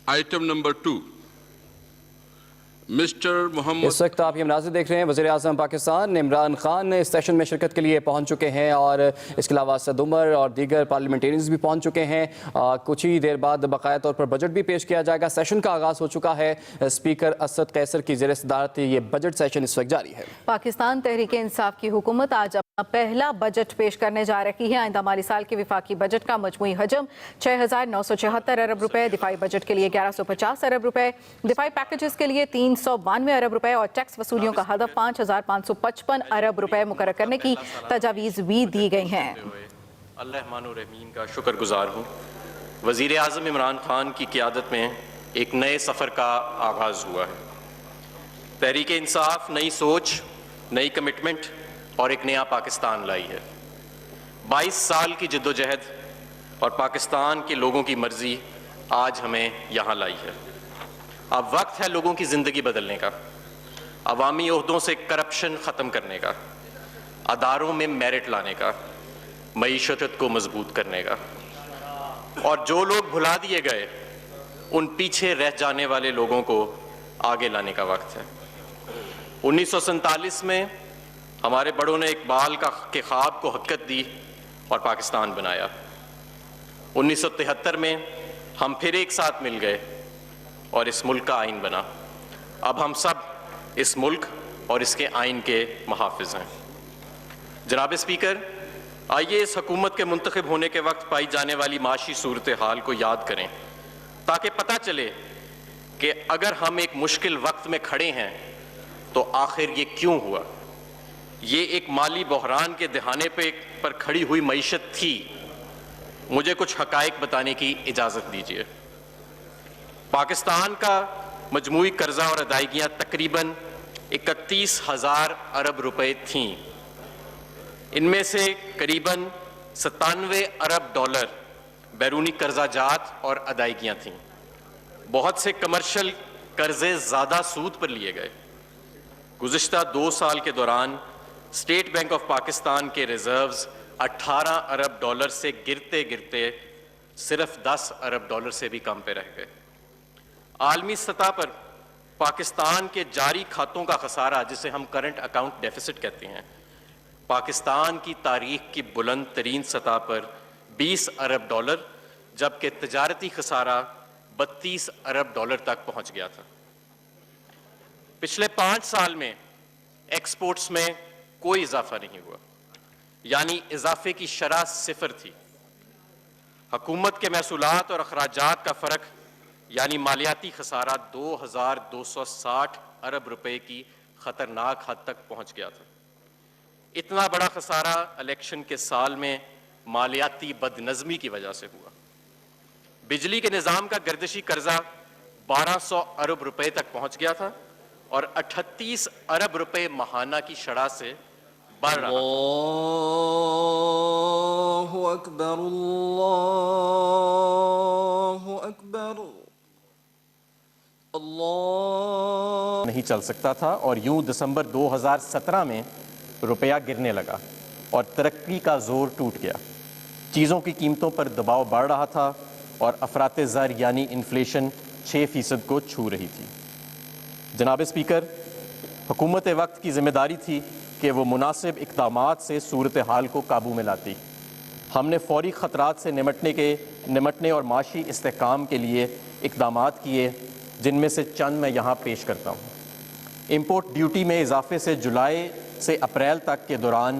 Item number 2. Mr. Mohammed. اس وقت آپ یہ مناظر دیکھ رہے ہیں وزیر اعظم پاکستان عمران خان اس سیشن میں شرکت کے لیے پہنچ چکے ہیں اور اس کے علاوہ اسد عمر اور دیگر پارلیمنٹیرینز بھی پہنچ چکے ہیں. کچھ ہی دیر بعد باقاعدہ طور پر بجٹ بھی پیش کیا جائے گا. سیشن کا آغاز ہو چکا ہے. اسپیکر اسد قیصر کی زیر صدارت یہ بجٹ سیشن اس وقت جاری ہے. پاکستان تحریک انصاف کی حکومت آج اپنا پہلا بجٹ پیش کرنے جا رہی ہے. آئندہ مالی سال کے وفاقی بجٹ کا مجموعی حجم 6,976 ارب روپے، دفاعی بجٹ کے لیے 1,150 ارب روپے، دفاعی پیکیجز کے لیے 392 ارب روپے اور ٹیکس وصولیوں کا ہدف 5,555 ارب روپے مقرر کرنے کی تجاویز بھی دی گئی ہیں. اللہ الرحمن الرحیم کا شکر گزار ہوں. وزیر اعظم عمران خان کی قیادت میں ایک نئے سفر کا آغاز ہوا ہے. تحریک انصاف نئی سوچ، نئی کمٹمنٹ اور ایک نیا پاکستان لائی ہے. 22 سال کی جد و جہد اور پاکستان کے لوگوں کی مرضی آج ہمیں یہاں لائی ہے. اب وقت ہے لوگوں کی زندگی بدلنے کا، عوامی عہدوں سے کرپشن ختم کرنے کا، اداروں میں میرٹ لانے کا، معیشت کو مضبوط کرنے کا، اور جو لوگ بھلا دیے گئے ان پیچھے رہ جانے والے لوگوں کو آگے لانے کا وقت ہے. 1947 میں ہمارے بڑوں نے اقبال کے خواب کو حقیقت دی اور پاکستان بنایا. 1973 میں ہم پھر ایک ساتھ مل گئے اور اس ملک کا آئین بنا. اب ہم سب اس ملک اور اس کے آئین کے محافظ ہیں. جناب اسپیکر، آئیے اس حکومت کے منتخب ہونے کے وقت پائی جانے والی معاشی صورتحال کو یاد کریں تاکہ پتہ چلے کہ اگر ہم ایک مشکل وقت میں کھڑے ہیں تو آخر یہ کیوں ہوا. یہ ایک مالی بحران کے دہانے پر کھڑی ہوئی معیشت تھی. مجھے کچھ حقائق بتانے کی اجازت دیجیے. پاکستان کا مجموعی قرضہ اور ادائیگیاں تقریباً 31,000 ارب روپے تھیں. ان میں سے قریباً 97 ارب ڈالر بیرونی قرضہ جات اور ادائیگیاں تھیں. بہت سے کمرشل قرضے زیادہ سود پر لیے گئے. گزشتہ 2 سال کے دوران اسٹیٹ بینک آف پاکستان کے ریزروز 18 ارب ڈالر سے گرتے گرتے صرف 10 ارب ڈالر سے بھی کم پہ رہ گئے. عالمی سطح پر پاکستان کے جاری کھاتوں کا خسارہ، جسے ہم کرنٹ اکاؤنٹ ڈیفیسٹ کہتے ہیں، پاکستان کی تاریخ کی بلند ترین سطح پر 20 ارب ڈالر جبکہ تجارتی خسارہ 32 ارب ڈالر تک پہنچ گیا تھا. پچھلے 5 سال میں ایکسپورٹس میں کوئی اضافہ نہیں ہوا، یعنی اضافے کی شرح 0 تھی. حکومت کے محصولات اور اخراجات کا فرق یعنی مالیاتی خسارہ 2,260 ارب روپے کی خطرناک حد تک پہنچ گیا تھا. اتنا بڑا خسارہ الیکشن کے سال میں مالیاتی بدنظمی کی وجہ سے ہوا. بجلی کے نظام کا گردشی قرضہ 1,200 ارب روپے تک پہنچ گیا تھا اور 38 ارب روپے ماہانہ کی شرح سے بڑھ رہا. اللہ اکبر، اللہ اکبر، اللہ. نہیں چل سکتا تھا اور یوں دسمبر 2017 میں روپیہ گرنے لگا اور ترقی کا زور ٹوٹ گیا. چیزوں کی قیمتوں پر دباؤ بڑھ رہا تھا اور افراط زر یعنی انفلیشن 6% کو چھو رہی تھی. جناب اسپیکر، حکومت وقت کی ذمہ داری تھی کہ وہ مناسب اقدامات سے صورتحال کو قابو میں لاتی. ہم نے فوری خطرات سے نمٹنے اور معاشی استحکام کے لیے اقدامات کیے، جن میں سے چند میں یہاں پیش کرتا ہوں. امپورٹ ڈیوٹی میں اضافے سے جولائی سے اپریل تک کے دوران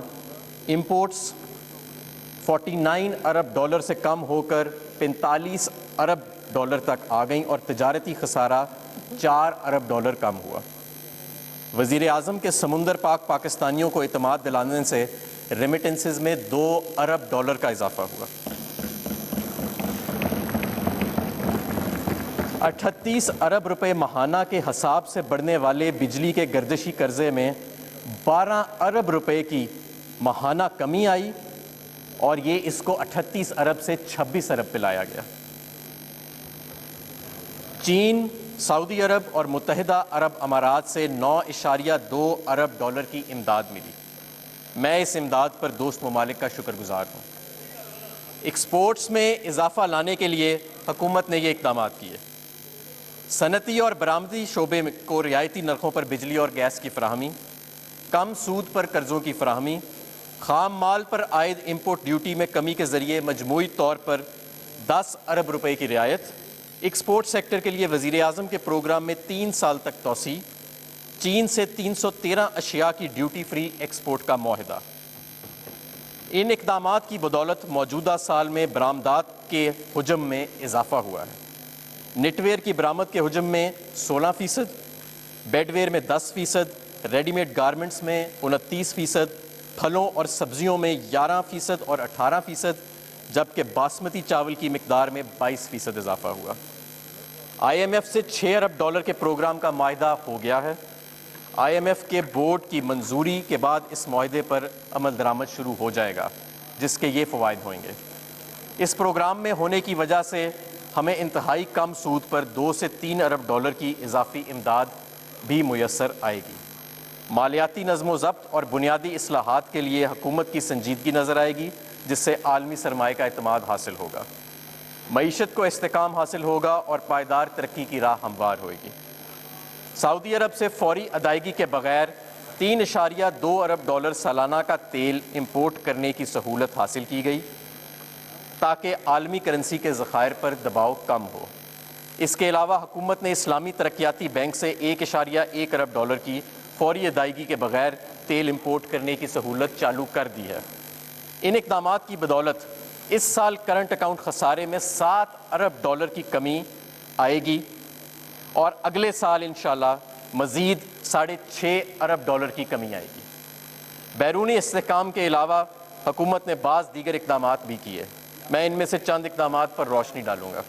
امپورٹس 49 ارب ڈالر سے کم ہو کر 45 ارب ڈالر تک آ گئیں اور تجارتی خسارہ 4 ارب ڈالر کم ہوا. وزیر اعظم کے سمندر پاک پاکستانیوں کو اعتماد دلانے سے ریمیٹنسز میں 2 ارب ڈالر کا اضافہ ہوا. 38 ارب روپے ماہانہ کے حساب سے بڑھنے والے بجلی کے گردشی قرضے میں 12 ارب روپے کی ماہانہ کمی آئی اور یہ اس کو 38 ارب سے 26 ارب پہ لایا گیا. چین، سعودی عرب اور متحدہ عرب امارات سے 9.2 ارب ڈالر کی امداد ملی. میں اس امداد پر دوست ممالک کا شکر گزار ہوں. ایکسپورٹس میں اضافہ لانے کے لیے حکومت نے یہ اقدامات کیے. صنعتی اور برآمدی شعبے کو رعایتی نرخوں پر بجلی اور گیس کی فراہمی، کم سود پر قرضوں کی فراہمی، خام مال پر عائد امپورٹ ڈیوٹی میں کمی کے ذریعے مجموعی طور پر 10 ارب روپے کی رعایت، ایکسپورٹ سیکٹر کے لیے وزیر اعظم کے پروگرام میں 3 سال تک توسیع، چین سے 313 اشیاء کی ڈیوٹی فری ایکسپورٹ کا معاہدہ۔ ان اقدامات کی بدولت موجودہ سال میں برآمدات کے حجم میں اضافہ ہوا ہے۔ نٹ ویئر کی برآمد کے حجم میں 16%، بیڈ ویئر میں 10%، ریڈی میڈ گارمنٹس میں 29%، پھلوں اور سبزیوں میں 11% اور 18%، جبکہ باسمتی چاول کی مقدار میں 22% اضافہ ہوا۔ آئی ایم ایف سے 6 ارب ڈالر کے پروگرام کا معاہدہ ہو گیا ہے۔ آئی ایم ایف کے بورڈ کی منظوری کے بعد اس معاہدے پر عمل درآمد شروع ہو جائے گا، جس کے یہ فوائد ہوئیں گے۔ اس پروگرام میں ہونے کی وجہ سے ہمیں انتہائی کم سود پر 2 سے 3 ارب ڈالر کی اضافی امداد بھی میسر آئے گی۔ مالیاتی نظم و ضبط اور بنیادی اصلاحات کے لیے حکومت کی سنجیدگی نظر آئے گی، جس سے عالمی سرمایہ کا اعتماد حاصل ہوگا، معیشت کو استحکام حاصل ہوگا اور پائیدار ترقی کی راہ ہموار ہوئے گی۔ سعودی عرب سے فوری ادائیگی کے بغیر 3.2 ارب ڈالر سالانہ کا تیل امپورٹ کرنے کی سہولت حاصل کی گئی تاکہ عالمی کرنسی کے ذخائر پر دباؤ کم ہو۔ اس کے علاوہ حکومت نے اسلامی ترقیاتی بینک سے 1.1 ارب ڈالر کی فوری ادائیگی کے بغیر تیل امپورٹ کرنے کی سہولت چالو کر دی ہے۔ ان اقدامات کی بدولت اس سال کرنٹ اکاؤنٹ خسارے میں 7 ارب ڈالر کی کمی آئے گی اور اگلے سال انشاءاللہ مزید 6.5 ارب ڈالر کی کمی آئے گی۔ بیرونی استحکام کے علاوہ حکومت نے بعض دیگر اقدامات بھی کیے، میں ان میں سے چند اقدامات پر روشنی ڈالوں گا۔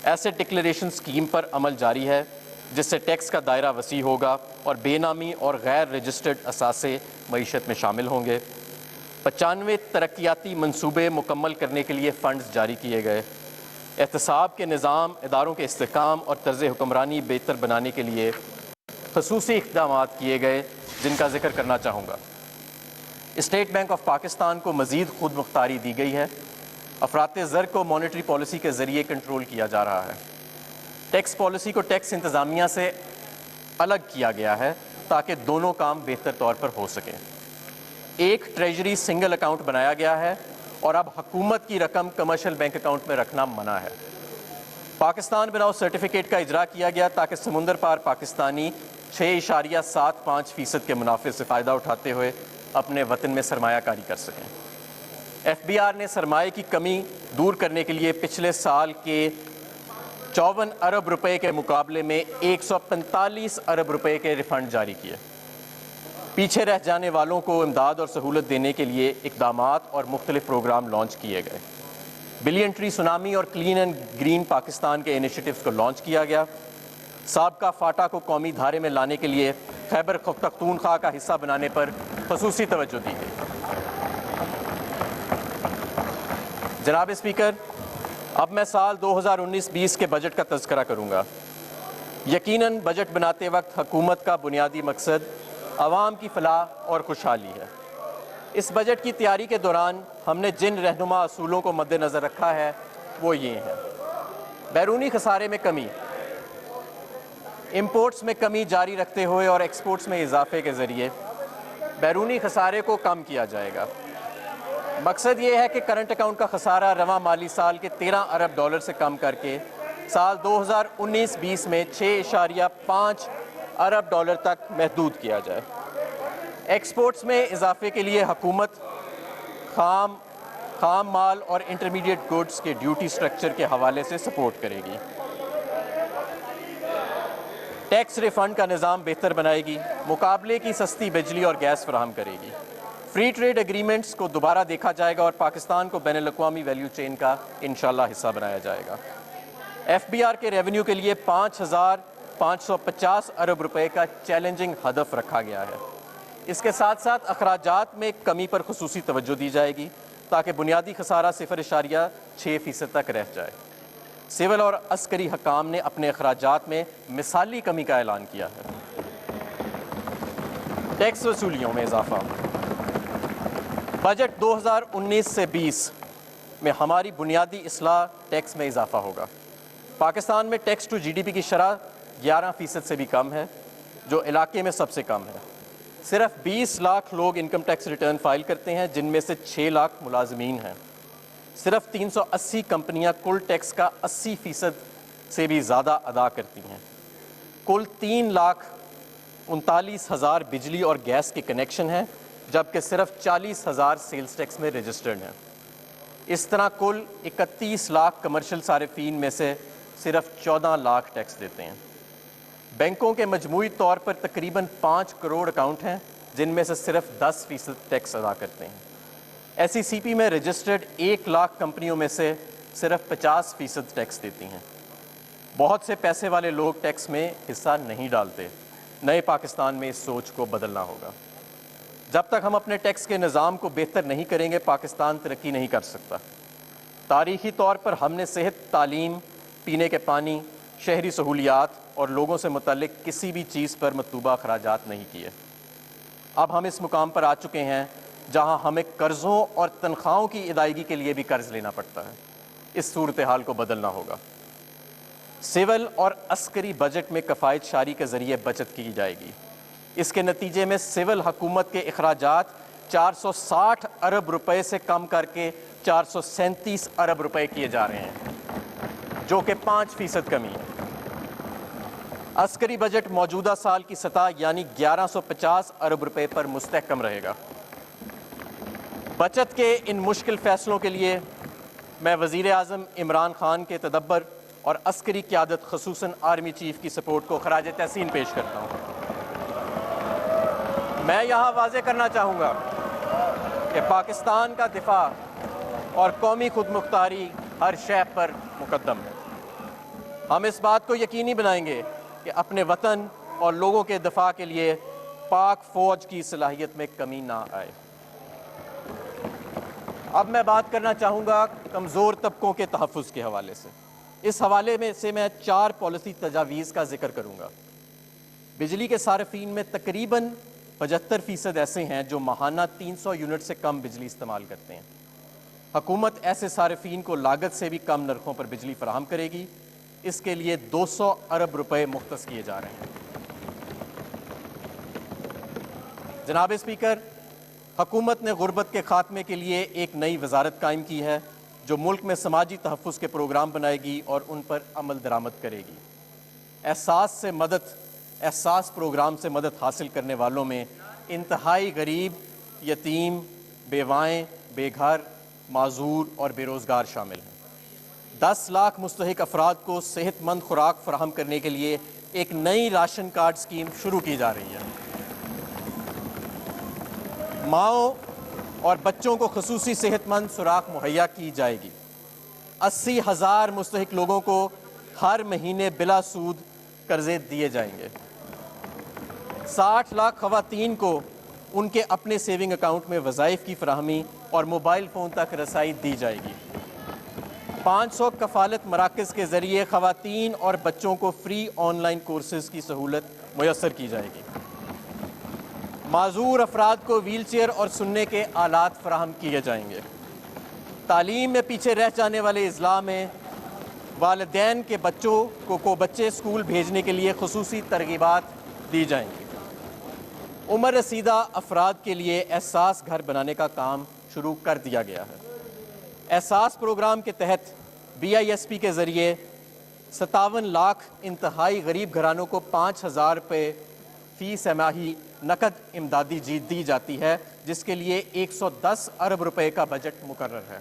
ایسٹ ڈکلیریشن اسکیم پر عمل جاری ہے، جس سے ٹیکس کا دائرہ وسیع ہوگا اور بے نامی اور غیر رجسٹرڈ اثاثے معیشت میں شامل ہوں گے۔ 95 ترقیاتی منصوبے مکمل کرنے کے لیے فنڈز جاری کیے گئے۔ احتساب کے نظام، اداروں کے استحکام اور طرز حکمرانی بہتر بنانے کے لیے خصوصی اقدامات کیے گئے، جن کا ذکر کرنا چاہوں گا۔ اسٹیٹ بینک آف پاکستان کو مزید خود مختاری دی گئی ہے۔ افراط زر کو مانیٹری پالیسی کے ذریعے کنٹرول کیا جا رہا ہے۔ ٹیکس پالیسی کو ٹیکس انتظامیہ سے الگ کیا گیا ہے تاکہ دونوں کام بہتر طور پر ہو سکیں۔ ایک ٹریجری سنگل اکاؤنٹ بنایا گیا ہے اور اب حکومت کی رقم کمرشل بینک اکاؤنٹ میں رکھنا منع ہے۔ پاکستان بناؤ سرٹیفکیٹ کا اجرا کیا گیا تاکہ سمندر پار پاکستانی 6.75% کے منافع سے فائدہ اٹھاتے ہوئے اپنے وطن میں سرمایہ کاری کر سکیں۔ ایف بی آر نے سرمایہ کی کمی دور کرنے کے لیے پچھلے سال کے 54 ارب روپے کے مقابلے میں 145 ارب روپے کے ریفنڈ جاری کیے۔ پیچھے رہ جانے والوں کو امداد اور سہولت دینے کے لیے اقدامات اور مختلف پروگرام لانچ کیے گئے۔ بلین ٹری سونامی اور کلین اینڈ گرین پاکستان کے انیشیٹوز کو لانچ کیا گیا۔ سابقہ فاٹا کو قومی دھارے میں لانے کے لیے خیبر پختونخوا کا حصہ بنانے پر خصوصی توجہ دی گئی۔ جناب اسپیکر، اب میں سال 2019-20 کے بجٹ کا تذکرہ کروں گا۔ یقیناً بجٹ بناتے وقت حکومت کا بنیادی مقصد عوام کی فلاح اور خوشحالی ہے۔ اس بجٹ کی تیاری کے دوران ہم نے جن رہنما اصولوں کو مد نظر رکھا ہے وہ یہ ہیں: بیرونی خسارے میں کمی، امپورٹس میں کمی جاری رکھتے ہوئے اور ایکسپورٹس میں اضافے کے ذریعے بیرونی خسارے کو کم کیا جائے گا۔ مقصد یہ ہے کہ کرنٹ اکاؤنٹ کا خسارہ رواں مالی سال کے 13 ارب ڈالر سے کم کر کے سال 2019-20 میں 6.5 ارب ڈالر تک محدود کیا جائے۔ ایکسپورٹس میں اضافے کے لیے حکومت خام مال اور انٹرمیڈیٹ گوڈز کے ڈیوٹی سٹرکچر کے حوالے سے سپورٹ کرے گی۔ ٹیکس ریفنڈ کا نظام بہتر بنائے گی، مقابلے کی سستی بجلی اور گیس فراہم کرے گی۔ فری ٹریڈ ایگریمنٹس کو دوبارہ دیکھا جائے گا اور پاکستان کو بین الاقوامی ویلیو چین کا انشاءاللہ حصہ بنایا جائے گا۔ ایف بی آر کے ریونیو کے لیے 5,550 ارب روپے کا چیلنجنگ ہدف رکھا گیا ہے۔ اس کے ساتھ ساتھ اخراجات میں کمی پر خصوصی توجہ دی جائے گی تاکہ بنیادی خسارہ 0.6% تک رہ جائے۔ سول اور عسکری حکام نے اپنے اخراجات میں مثالی کمی کا اعلان کیا ہے۔ ٹیکس وصولیوں میں اضافہ۔ بجٹ 2019 سے 20 میں ہماری بنیادی اصلاح ٹیکس میں اضافہ ہوگا۔ پاکستان میں ٹیکس ٹو GDP کی شرح 11% سے بھی کم ہے، جو علاقے میں سب سے کم ہے۔ صرف 20 لاکھ لوگ انکم ٹیکس ریٹرن فائل کرتے ہیں، جن میں سے 6 لاکھ ملازمین ہیں۔ صرف 380 کمپنیاں کل ٹیکس کا 80% سے بھی زیادہ ادا کرتی ہیں۔ کل 3,39,000 بجلی اور گیس کے کنیکشن ہیں، جبکہ صرف 40,000 سیلز ٹیکس میں رجسٹرڈ ہیں۔ اس طرح کل 31 لاکھ کمرشل صارفین میں سے صرف 14 لاکھ ٹیکس دیتے ہیں۔ بینکوں کے مجموعی طور پر تقریباً 5 کروڑ اکاؤنٹ ہیں، جن میں سے صرف 10% ٹیکس ادا کرتے ہیں۔ SECP میں رجسٹرڈ 1 لاکھ کمپنیوں میں سے صرف 50% ٹیکس دیتی ہیں۔ بہت سے پیسے والے لوگ ٹیکس میں حصہ نہیں ڈالتے۔ نئے پاکستان میں اس سوچ کو بدلنا ہوگا۔ جب تک ہم اپنے ٹیکس کے نظام کو بہتر نہیں کریں گے، پاکستان ترقی نہیں کر سکتا۔ تاریخی طور پر ہم نے صحت، تعلیم، پینے کے پانی، شہری سہولیات اور لوگوں سے متعلق کسی بھی چیز پر مطلوبہ اخراجات نہیں کیے۔ اب ہم اس مقام پر آ چکے ہیں جہاں ہمیں قرضوں اور تنخواہوں کی ادائیگی کے لیے بھی قرض لینا پڑتا ہے۔ اس صورتحال کو بدلنا ہوگا۔ سول اور عسکری بجٹ میں کفایت شاری کے ذریعے بچت کی جائے گی۔ اس کے نتیجے میں سول حکومت کے اخراجات 460 ارب روپے سے کم کر کے 437 ارب روپے کیے جا رہے ہیں، جو کہ 5% کمی ہے۔ عسکری بجٹ موجودہ سال کی سطح یعنی 1150 ارب روپے پر مستحکم رہے گا۔ بچت کے ان مشکل فیصلوں کے لیے میں وزیر اعظم عمران خان کے تدبر اور عسکری قیادت خصوصاً آرمی چیف کی سپورٹ کو خراج تحسین پیش کرتا ہوں۔ میں یہاں واضح کرنا چاہوں گا کہ پاکستان کا دفاع اور قومی خود مختاری ہر شے پر مقدم ہے۔ ہم اس بات کو یقینی بنائیں گے کہ اپنے وطن اور لوگوں کے دفاع کے لیے پاک فوج کی صلاحیت میں کمی نہ آئے۔ اب میں بات کرنا چاہوں گا کمزور طبقوں کے تحفظ کے حوالے سے۔ اس حوالے میں سے میں 4 پالیسی تجاویز کا ذکر کروں گا۔ بجلی کے صارفین میں تقریباً 75% ایسے ہیں جو ماہانہ 300 یونٹ سے کم بجلی استعمال کرتے ہیں۔ حکومت ایسے صارفین کو لاگت سے بھی کم نرخوں پر بجلی فراہم کرے گی۔ اس کے لیے 200 ارب روپے مختص کیے جا رہے ہیں۔ جناب اسپیکر، حکومت نے غربت کے خاتمے کے لیے ایک نئی وزارت قائم کی ہے جو ملک میں سماجی تحفظ کے پروگرام بنائے گی اور ان پر عمل درآمد کرے گی۔ احساس پروگرام سے مدد حاصل کرنے والوں میں انتہائی غریب، یتیم، بیوائیں، بے گھر، معذور اور بے روزگار شامل ہیں۔ 10 لاکھ مستحق افراد کو صحت مند خوراک فراہم کرنے کے لیے ایک نئی راشن کارڈ اسکیم شروع کی جا رہی ہے۔ ماؤں اور بچوں کو خصوصی صحت مند خوراک مہیا کی جائے گی۔ 80,000 مستحق لوگوں کو ہر مہینے بلا سود قرضے دیے جائیں گے۔ 60 لاکھ خواتین کو ان کے اپنے سیونگ اکاؤنٹ میں وظائف کی فراہمی اور موبائل فون تک رسائی دی جائے گی۔ 500 کفالت مراکز کے ذریعے خواتین اور بچوں کو فری آن لائن کورسز کی سہولت میسر کی جائے گی۔ معذور افراد کو ویل چیئر اور سننے کے آلات فراہم کیے جائیں گے۔ تعلیم میں پیچھے رہ جانے والے اضلاع میں والدین کے بچوں کو بچے اسکول بھیجنے کے لیے خصوصی ترغیبات دی جائیں گی۔ عمر رسیدہ افراد کے لیے احساس گھر بنانے کا کام شروع کر دیا گیا ہے۔ احساس پروگرام کے تحت BISP کے ذریعے 57 لاکھ انتہائی غریب گھرانوں کو 5,000 روپے فی سہ ماہی نقد امدادی دی جاتی ہے، جس کے لیے 110 ارب روپے کا بجٹ مقرر ہے۔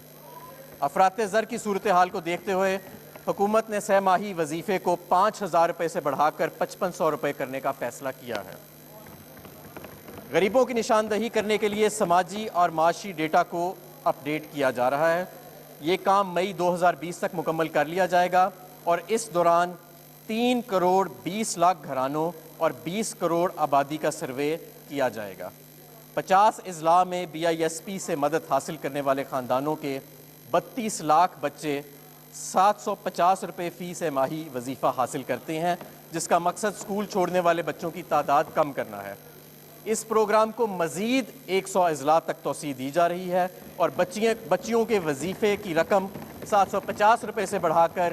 افراط زر کی صورتحال کو دیکھتے ہوئے حکومت نے سہ ماہی وظیفے کو 5,000 روپے سے بڑھا کر 5500 روپے کرنے کا فیصلہ کیا ہے۔ غریبوں کی نشاندہی کرنے کے لیے سماجی اور معاشی ڈیٹا کو اپ ڈیٹ کیا جا رہا ہے۔ یہ کام مئی 2020 تک مکمل کر لیا جائے گا اور اس دوران 3 کروڑ 20 لاکھ گھرانوں اور 20 کروڑ آبادی کا سروے کیا جائے گا۔ 50 اضلاع میں BISP سے مدد حاصل کرنے والے خاندانوں کے 32 لاکھ بچے 750 روپے فی سہ ماہی وظیفہ حاصل کرتے ہیں، جس کا مقصد اسکول چھوڑنے والے بچوں کی تعداد کم کرنا ہے۔ اس پروگرام کو مزید 100 اضلاع تک توسیع دی جا رہی ہے اور بچیوں کے وظیفے کی رقم 750 روپے سے بڑھا کر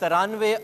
93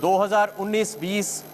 2019-20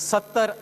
70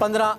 15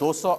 200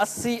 80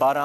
12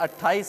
28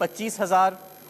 25,000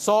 100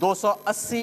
280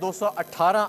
218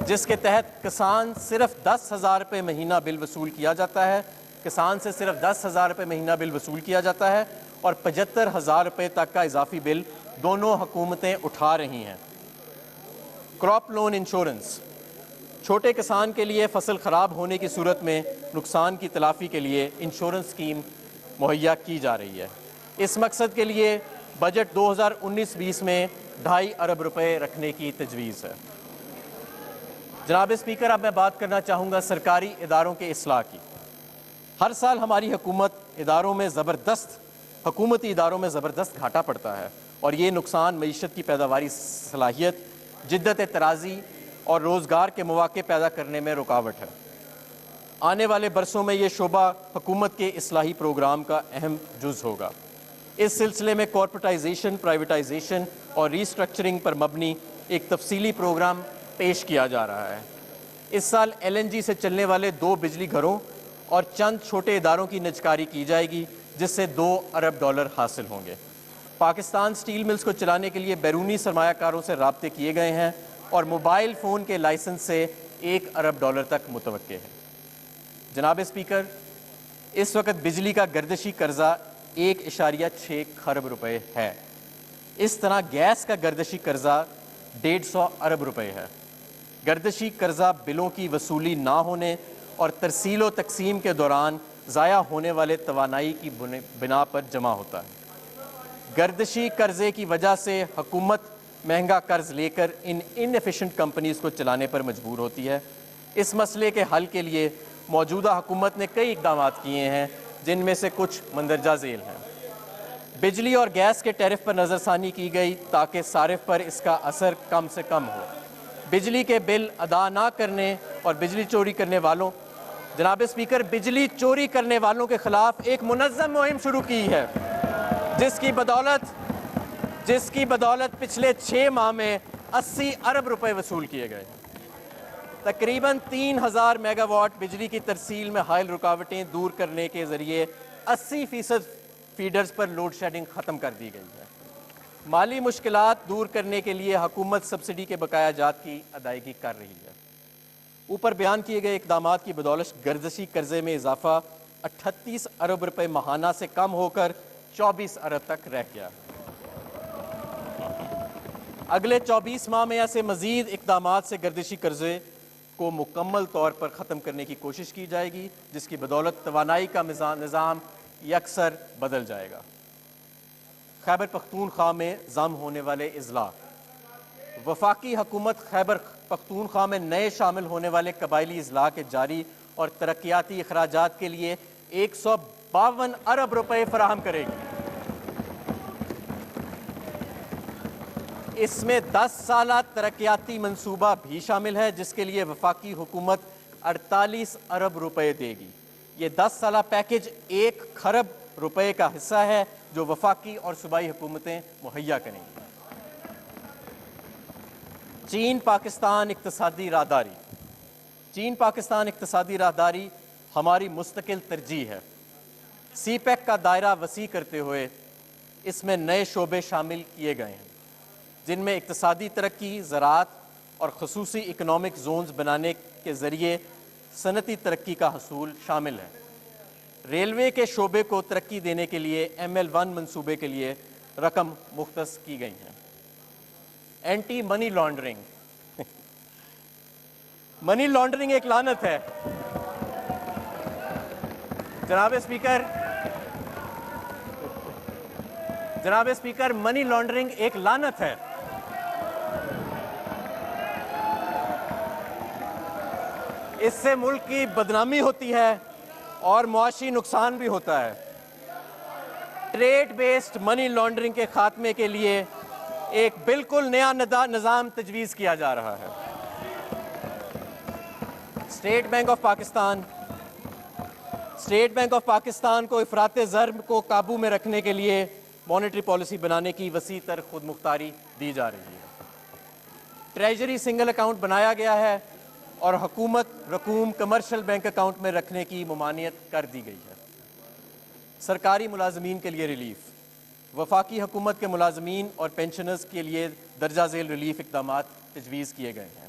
جس کے تحت کسان صرف 10,000 روپے مہینہ بل وصول کیا جاتا ہے، کسان سے صرف 10,000 روپے مہینہ بل وصول کیا جاتا ہے اور 75,000 روپے تک کا اضافی بل دونوں حکومتیں اٹھا رہی ہیں۔ کراپ لون انشورنس، چھوٹے کسان کے لیے فصل خراب ہونے کی صورت میں نقصان کی تلافی کے لیے انشورنس اسکیم مہیا کی جا رہی ہے۔ اس مقصد کے لیے بجٹ 2019-20 میں 2.5 ارب روپے رکھنے کی تجویز ہے۔ جناب اسپیکر، اب میں بات کرنا چاہوں گا سرکاری اداروں کے اصلاح کی۔ ہر سال ہماری حکومتی اداروں میں زبردست گھاٹا پڑتا ہے اور یہ نقصان معیشت کی پیداواری صلاحیت، جدت طرازی اور روزگار کے مواقع پیدا کرنے میں رکاوٹ ہے۔ آنے والے برسوں میں یہ شعبہ حکومت کے اصلاحی پروگرام کا اہم جز ہوگا۔ اس سلسلے میں کارپوریٹائزیشن، پرائیویٹائزیشن اور ریسٹرکچرنگ پر مبنی ایک تفصیلی پروگرام پیش کیا جا رہا ہے۔ اس سال LNG سے چلنے والے 2 بجلی گھروں اور چند چھوٹے اداروں کی نجکاری کی جائے گی، جس سے $2 ارب حاصل ہوں گے۔ پاکستان سٹیل ملز کو چلانے کے لیے بیرونی سرمایہ کاروں سے رابطے کیے گئے ہیں اور موبائل فون کے لائسنس سے $1 ارب تک متوقع ہے۔ جناب اسپیکر، اس وقت بجلی کا گردشی قرضہ 1.6 خرب روپے ہے۔ اس طرح گیس کا گردشی قرضہ 150 ارب روپے ہے۔ گردشی قرضہ بلوں کی وصولی نہ ہونے اور ترسیل و تقسیم کے دوران ضائع ہونے والے توانائی کی بنا پر جمع ہوتا ہے۔ گردشی قرضے کی وجہ سے حکومت مہنگا قرض لے کر ان ایفیشینٹ کمپنیز کو چلانے پر مجبور ہوتی ہے۔ اس مسئلے کے حل کے لیے موجودہ حکومت نے کئی اقدامات کیے ہیں، جن میں سے کچھ مندرجہ ذیل ہیں۔ بجلی اور گیس کے ٹیرف پر نظر ثانی کی گئی تاکہ صارف پر اس کا اثر کم سے کم ہو۔ بجلی کے بل ادا نہ کرنے اور بجلی چوری کرنے والوں جناب اسپیکر، بجلی چوری کرنے والوں کے خلاف ایک منظم مہم شروع کی ہے، جس کی بدولت پچھلے 6 ماہ میں 80 ارب روپے وصول کیے گئے۔ تقریباً 3,000 میگا واٹ بجلی کی ترسیل میں حائل رکاوٹیں دور کرنے کے ذریعے 80% فیڈرز پر لوڈ شیڈنگ ختم کر دی گئی ہے۔ مالی مشکلات دور کرنے کے لیے حکومت سبسڈی کے بقایا جات کی ادائیگی کر رہی ہے۔ اوپر بیان کیے گئے اقدامات کی بدولت گردشی قرضے میں اضافہ 38 ارب روپے ماہانہ سے کم ہو کر 24 ارب تک رہ گیا۔ اگلے 24 ماہ میں ایسے مزید اقدامات سے گردشی قرضے کو مکمل طور پر ختم کرنے کی کوشش کی جائے گی، جس کی بدولت توانائی کا نظام یکسر بدل جائے گا۔ خیبر پختونخوا میں ضم ہونے والے اضلاع، وفاقی حکومت خیبر پختونخوا میں نئے شامل ہونے والے قبائلی اضلاع کے جاری اور ترقیاتی اخراجات کے لیے 152 ارب روپے فراہم کرے گی۔ اس میں 10 سالہ ترقیاتی منصوبہ بھی شامل ہے، جس کے لیے وفاقی حکومت 48 ارب روپے دے گی۔ یہ 10 سالہ پیکج 1 خرب روپے کا حصہ ہے جو وفاقی اور صوبائی حکومتیں مہیا کریں گی۔ چین پاکستان اقتصادی راہداری، چین پاکستان اقتصادی راہداری ہماری مستقل ترجیح ہے۔ سی پیک کا دائرہ وسیع کرتے ہوئے اس میں نئے شعبے شامل کیے گئے ہیں، جن میں اقتصادی ترقی، زراعت اور خصوصی اکنامک زونز بنانے کے ذریعے صنعتی ترقی کا حصول شامل ہے۔ ریلوے کے شعبے کو ترقی دینے کے لیے ML1 منصوبے کے لیے رقم مختص کی گئی ہیں۔ Anti money laundering, money laundering ایک لعنت ہے جناب اسپیکر، منی لانڈرنگ ایک لعنت ہے۔ اس سے ملک کی بدنامی ہوتی ہے اور معاشی نقصان بھی ہوتا ہے۔ ٹریڈ بیسڈ منی لانڈرنگ کے خاتمے کے لیے ایک بالکل نیا نظام تجویز کیا جا رہا ہے۔ اسٹیٹ بینک آف پاکستان کو افراط زر کو قابو میں رکھنے کے لیے مانیٹری پالیسی بنانے کی وسیع تر خود مختاری دی جا رہی ہے۔ ٹریجری سنگل اکاؤنٹ بنایا گیا ہے اور حکومت رقوم کمرشل بینک اکاؤنٹ میں رکھنے کی ممانعت کر دی گئی ہے۔ سرکاری ملازمین کے لیے ریلیف، وفاقی حکومت کے ملازمین اور پینشنرز کے لیے درجہ ذیل ریلیف اقدامات تجویز کیے گئے ہیں۔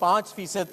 5%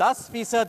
10%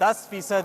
10%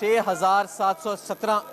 6,717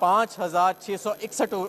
5,661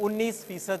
19%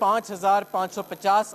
5,550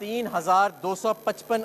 3,255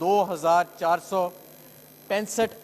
2,465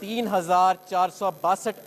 3,462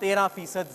13%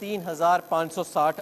3,560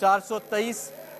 423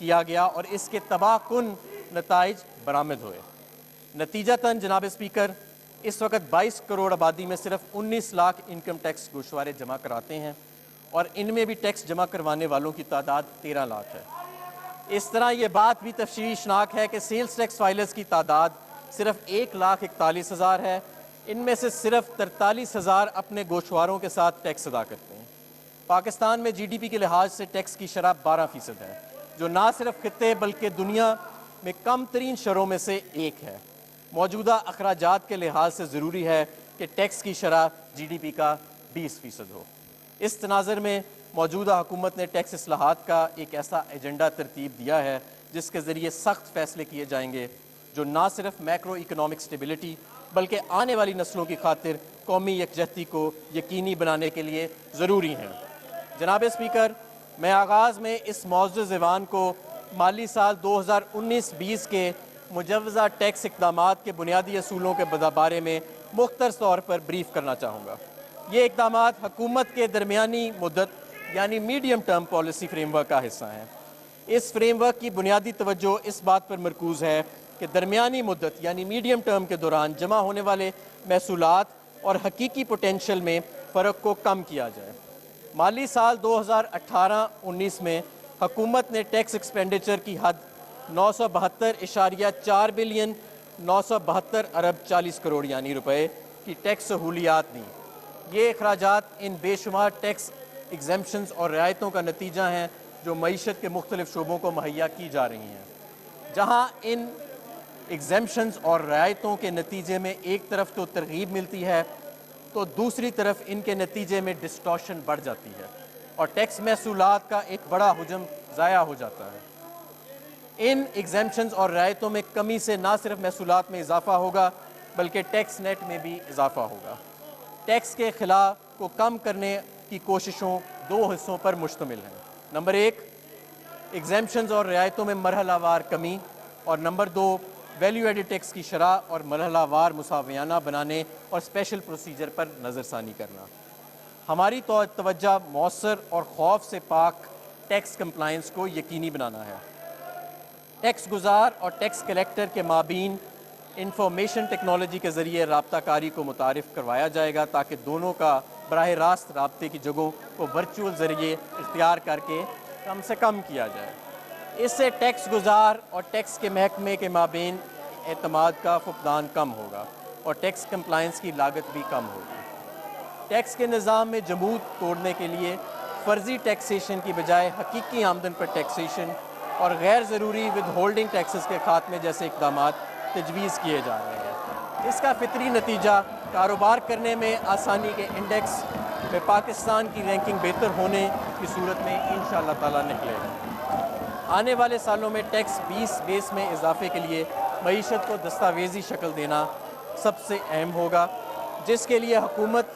کیا گیا اور اس کے تباہ کن نتائج برآمد ہوئے۔ نتیجتاً جناب اسپیکر، اس وقت 22 کروڑ آبادی میں صرف 19 لاکھ انکم ٹیکس گوشوارے جمع کراتے ہیں اور ان میں بھی ٹیکس جمع کروانے والوں کی تعداد 13 لاکھ ہے۔ اس طرح یہ بات بھی تشویشناک ہے کہ سیلز ٹیکس فائلرز کی تعداد صرف 1,41,000 ہے۔ ان میں سے صرف 43,000 اپنے گوشواروں کے ساتھ ٹیکس ادا کرتے ہیں۔ پاکستان میں جی ڈی پی کے لحاظ سے ٹیکس کی شرح 12% ہے، جو نہ صرف خطے بلکہ دنیا میں کم ترین شرحوں میں سے ایک ہے۔ موجودہ اخراجات کے لحاظ سے ضروری ہے کہ ٹیکس کی شرح جی ڈی پی کا 20% ہو۔ اس تناظر میں موجودہ حکومت نے ٹیکس اصلاحات کا ایک ایسا ایجنڈا ترتیب دیا ہے جس کے ذریعے سخت فیصلے کیے جائیں گے جو نہ صرف میکرو اکنامک سٹیبلٹی بلکہ آنے والی نسلوں کی خاطر قومی یکجہتی کو یقینی بنانے کے لیے ضروری ہیں۔ جناب اسپیکر، میں آغاز میں اس معزز ایوان کو مالی سال 2019-20 کے مجوزہ ٹیکس اقدامات کے بنیادی اصولوں کے بارے میں مختصر طور پر بریف کرنا چاہوں گا۔ یہ اقدامات حکومت کے درمیانی مدت یعنی medium term policy frame work کا حصہ ہیں۔ اس فریم ورک کی بنیادی توجہ اس بات پر مرکوز ہے کہ درمیانی مدت یعنی میڈیم ٹرم کے دوران جمع ہونے والے محصولات اور حقیقی پوٹینشل میں فرق کو کم کیا جائے۔ مالی سال 2018-19 میں حکومت نے ٹیکس ایکسپینڈیچر کی حد 972.4 بلین 972 ارب 40 کروڑ یعنی روپے کی ٹیکس سہولیات دیں۔ یہ اخراجات ان بے شمار ٹیکس ایگزیمپشنز اور رعایتوں کا نتیجہ ہیں جو معیشت کے مختلف شعبوں کو مہیا کی جا رہی ہیں۔ جہاں ان ایگزیمپشنز اور رعایتوں کے نتیجے میں ایک طرف تو ترغیب ملتی ہے تو دوسری طرف ان کے نتیجے میں ڈسٹورشن بڑھ جاتی ہے اور ٹیکس محصولات کا ایک بڑا حجم ضائع ہو جاتا ہے۔ ان ایگزیمپشنز اور رعایتوں میں کمی سے نہ صرف محصولات میں اضافہ ہوگا بلکہ ٹیکس نیٹ میں بھی اضافہ ہوگا۔ ٹیکس کے خلا کو کم کرنے کی کوششوں دو حصوں پر مشتمل ہیں۔ نمبر 1، ایگزیمپشنز اور رعایتوں میں مرحلہ وار کمی، اور نمبر 2، ویلیو ایڈڈ ٹیکس کی شرح اور مرحلہ وار مساویانہ بنانے اور اسپیشل پروسیجر پر نظر ثانی کرنا۔ ہماری توجہ مؤثر اور خوف سے پاک ٹیکس کمپلائنس کو یقینی بنانا ہے۔ ٹیکس گزار اور ٹیکس کلیکٹر کے مابین انفارمیشن ٹیکنالوجی کے ذریعے رابطہ کاری کو متعارف کروایا جائے گا تاکہ دونوں کا براہ راست رابطے کی جگہوں کو ورچوئل ذریعے اختیار کر کے کم سے کم کیا جائے۔ اس سے ٹیکس گزار اور ٹیکس کے محکمے کے مابین اعتماد کا فقدان کم ہوگا اور ٹیکس کمپلائنس کی لاگت بھی کم ہوگی۔ ٹیکس کے نظام میں جمود توڑنے کے لیے فرضی ٹیکسیشن کی بجائے حقیقی آمدن پر ٹیکسیشن اور غیر ضروری ود ہولڈنگ ٹیکسز کے خاتمے جیسے اقدامات تجویز کیے جا رہے ہیں۔ اس کا فطری نتیجہ کاروبار کرنے میں آسانی کے انڈیکس میں پاکستان کی رینکنگ بہتر ہونے کی صورت میں انشاءاللہ تعالیٰ نکلے گا۔ آنے والے سالوں میں ٹیکس بیس میں اضافے کے لیے معیشت کو دستاویزی شکل دینا سب سے اہم ہوگا، جس کے لیے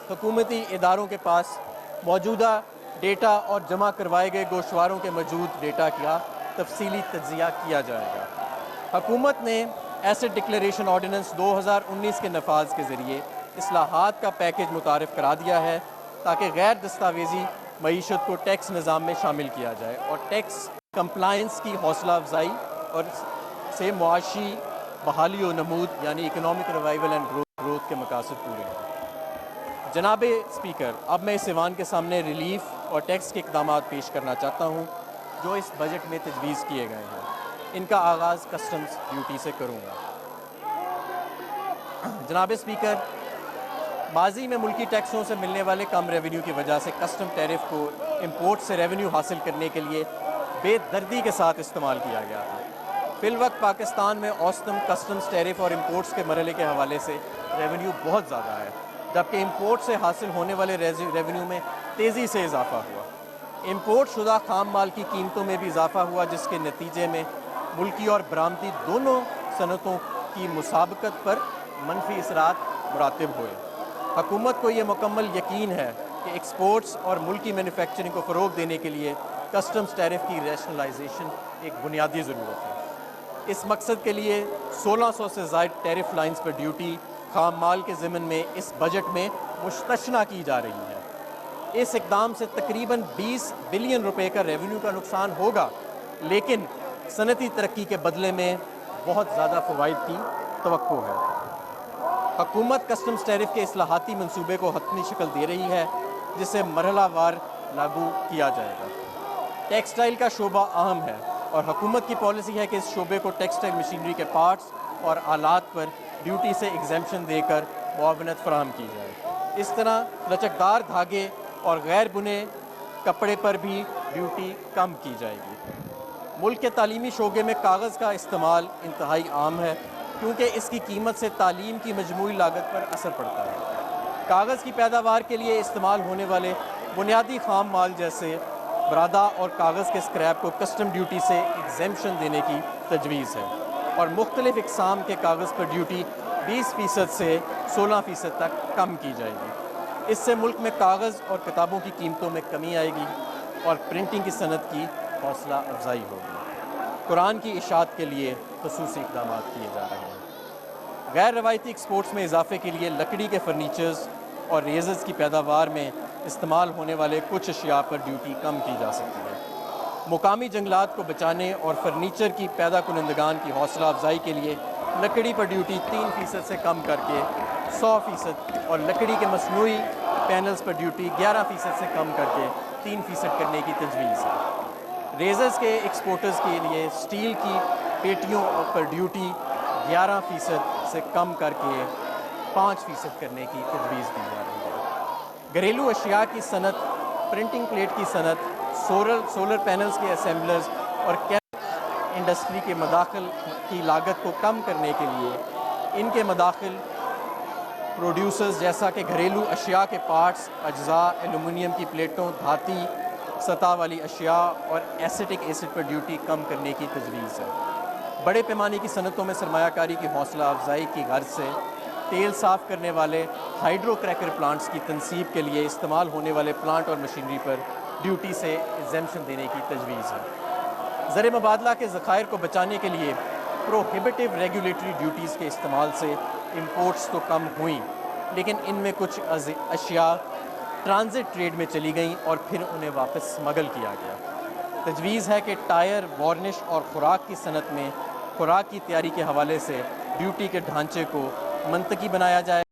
حکومتی اداروں کے پاس موجودہ ڈیٹا اور جمع کروائے گئے گوشواروں کے موجود ڈیٹا کا تفصیلی تجزیہ کیا جائے گا۔ حکومت نے ایسٹ ڈکلیریشن آرڈیننس 2019 کے نفاذ کے ذریعے اصلاحات کا پیکج متعارف کرا دیا ہے تاکہ غیر دستاویزی معیشت کو ٹیکس نظام میں شامل کیا جائے اور ٹیکس کمپلائنس کی حوصلہ افزائی اور سے معاشی بحالی و نمود یعنی اکنامک ریوائیول اینڈ گروتھ کے مقاصد پورے ہیں۔ جناب اسپیکر، اب میں اس ایوان کے سامنے ریلیف اور ٹیکس کے اقدامات پیش کرنا چاہتا ہوں جو اس بجٹ میں تجویز کیے گئے ہیں۔ ان کا آغاز کسٹمز ڈیوٹی سے کروں گا۔ جناب اسپیکر، ماضی میں ملکی ٹیکسوں سے ملنے والے کم ریونیو کی وجہ سے کسٹم ٹیرف کو امپورٹ سے ریونیو حاصل کرنے کے لیے بے دردی کے ساتھ استعمال کیا گیا تھا۔ فی الوقت پاکستان میں اوسطاً کسٹمز ٹیرف اور امپورٹس کے مرحلے کے حوالے سے ریونیو بہت زیادہ ہے، جبکہ امپورٹ سے حاصل ہونے والے ریونیو میں تیزی سے اضافہ ہوا۔ امپورٹ شدہ خام مال کی قیمتوں میں بھی اضافہ ہوا، جس کے نتیجے میں ملکی اور برآمدی دونوں صنعتوں کی مسابقت پر منفی اثرات مرتب ہوئے۔ حکومت کو یہ مکمل یقین ہے کہ ایکسپورٹس اور ملکی مینوفیکچرنگ کو فروغ دینے کے لیے کسٹمز ٹیرف کی ریشنلائزیشن ایک بنیادی ضرورت ہے۔ اس مقصد کے لیے 1600 سے زائد ٹیرف لائنز پر ڈیوٹی خام مال کے ضمن میں اس بجٹ میں مستثنیٰ کی جا رہی ہے۔ اس اقدام سے تقریباً 20 بلین روپے کا ریونیو کا نقصان ہوگا، لیکن صنعتی ترقی کے بدلے میں بہت زیادہ فوائد کی توقع ہے۔ حکومت کسٹمز ٹیرف کے اصلاحاتی منصوبے کو حتمی شکل دے رہی ہے، جسے مرحلہ وار لاگو کیا جائے گا۔ ٹیکسٹائل کا شعبہ اہم ہے اور حکومت کی پالیسی ہے کہ اس شعبے کو ٹیکسٹائل مشینری کے پارٹس اور آلات پر ڈیوٹی سے ایگزیمپشن دے کر معاونت فراہم کی جائے۔ اس طرح لچکدار دھاگے اور غیر بنے کپڑے پر بھی ڈیوٹی کم کی جائے گی۔ ملک کے تعلیمی شعبے میں کاغذ کا استعمال انتہائی عام ہے، کیونکہ اس کی قیمت سے تعلیم کی مجموعی لاگت پر اثر پڑتا ہے۔ کاغذ کی پیداوار کے لیے استعمال ہونے والے بنیادی خام مال جیسے برادہ اور کاغذ کے اسکریپ کو کسٹم ڈیوٹی سے ایگزیمپشن دینے کی تجویز ہے، اور مختلف اقسام کے کاغذ پر ڈیوٹی 20% سے 16% تک کم کی جائے گی۔ اس سے ملک میں کاغذ اور کتابوں کی قیمتوں میں کمی آئے گی اور پرنٹنگ کی صنعت کی حوصلہ افزائی ہوگی۔ قرآن کی اشاعت کے لیے خصوصی اقدامات کیے جا رہے ہیں۔ غیر روایتی ایکسپورٹس میں اضافے کے لیے لکڑی کے فرنیچرز اور ریزرز کی پیداوار میں استعمال ہونے والے کچھ اشیاء پر ڈیوٹی کم کی جا سکتی ہے۔ مقامی جنگلات کو بچانے اور فرنیچر کی پیدا کنندگان کی حوصلہ افزائی کے لیے لکڑی پر ڈیوٹی 3% سے کم کر کے 100% اور لکڑی کے مصنوعی پینلز پر ڈیوٹی 11% سے کم کر کے 3% کرنے کی تجویز ہے۔ ریزرز کے ایکسپورٹرز کے لیے سٹیل کی پیٹیوں پر ڈیوٹی 11% سے کم کر کے 5% کرنے کی تجویز دی جا رہی ہے۔ گھریلو اشیاء کی صنعت، پرنٹنگ پلیٹ کی صنعت، سولر پینلز کے اسمبلرز اور انڈسٹری کے مداخل کی لاگت کو کم کرنے کے لیے ان کے مداخل پروڈیوسرز جیسا کہ گھریلو اشیاء کے پارٹس، اجزاء، ایلومینیم کی پلیٹوں، دھاتی سطح والی اشیاء اور ایسیٹک ایسڈ پر ڈیوٹی کم کرنے کی تجویز ہے۔ بڑے پیمانے کی صنعتوں میں سرمایہ کاری کی حوصلہ افزائی کی غرض سے تیل صاف کرنے والے ہائیڈرو کریکر پلانٹس کی تنصیب کے لیے استعمال ہونے والے پلانٹ اور مشینری پر ڈیوٹی سے ایگزیمپشن دینے کی تجویز ہے۔ زر مبادلہ کے ذخائر کو بچانے کے لیے پروہیبٹیو ریگولیٹری ڈیوٹیز کے استعمال سے امپورٹس تو کم ہوئیں، لیکن ان میں کچھ اشیاء ٹرانزٹ ٹریڈ میں چلی گئیں اور پھر انہیں واپس اسمگل کیا گیا۔ تجویز ہے کہ ٹائر، وارنش اور خوراک کی صنعت میں خوراک کی تیاری کے حوالے سے ڈیوٹی کے ڈھانچے کو منطقی بنایا جائے۔